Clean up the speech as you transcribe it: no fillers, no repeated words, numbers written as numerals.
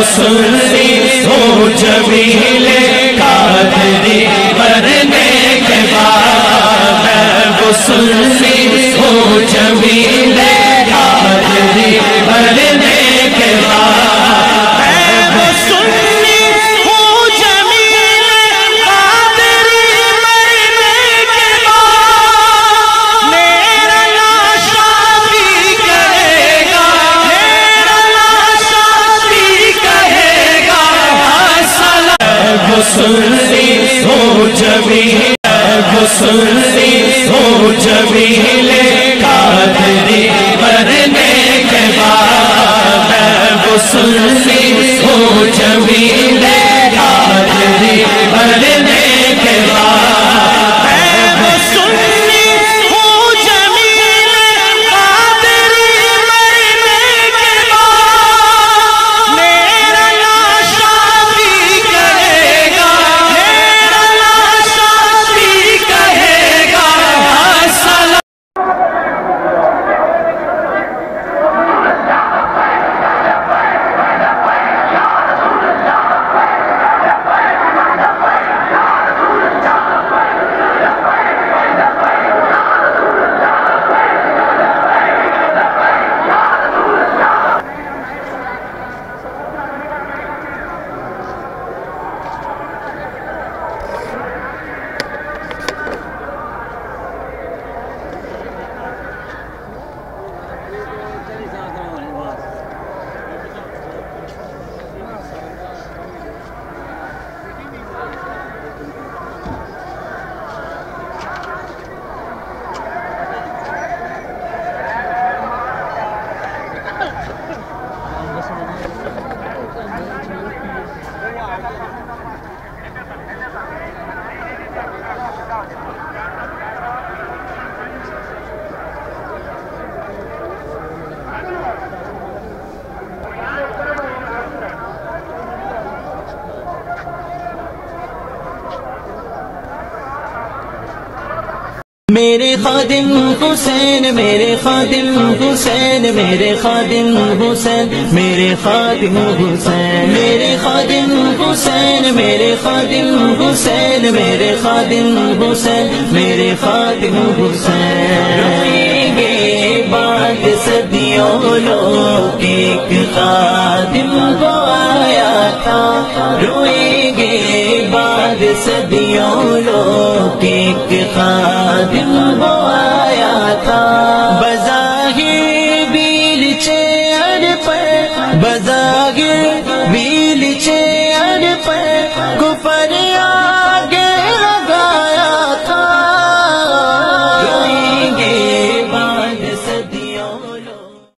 सुन्नी हो जमीले कादरी मरने के बाद, वो सुन्नी हो जमीले कादरी मरने के बाद, वो सुन्नी हो जमीले कादरी मरने के बाद, मेरा लाशा भी कहेगा, मेरा लाशा भी कहेगा सलाम। वो सुन्नी हो जमीले, वो सुन्नी हो जमीले कादरी मरने के बाद, वो सुन्नी हो जमीले कादरी मरने के बाद, वो सुन्नी हो जमीले कादरी मरने के बाद, मेरा लाशा भी कहेगा, मेरा लाशा भी कहेगा सलाम। मेरे खादिम हुसैन, मेरे खादिम हुसैन, मेरे खादिम हुसैन, मेरे खादिम हुसैन, मेरे खादिम हुसैन, मेरे खादिम हुसैन, मेरे खादिम हुसैन, मेरे खादिम हुसैन। रोएंगे बाद सदियों लोग एक खादिम को आया था, रोएंगे बाद सदियों लोग एक खादिम वो आया था। बज़ाहिर व्हील चेयर पर, बज़ाहिर व्हील चेयर पर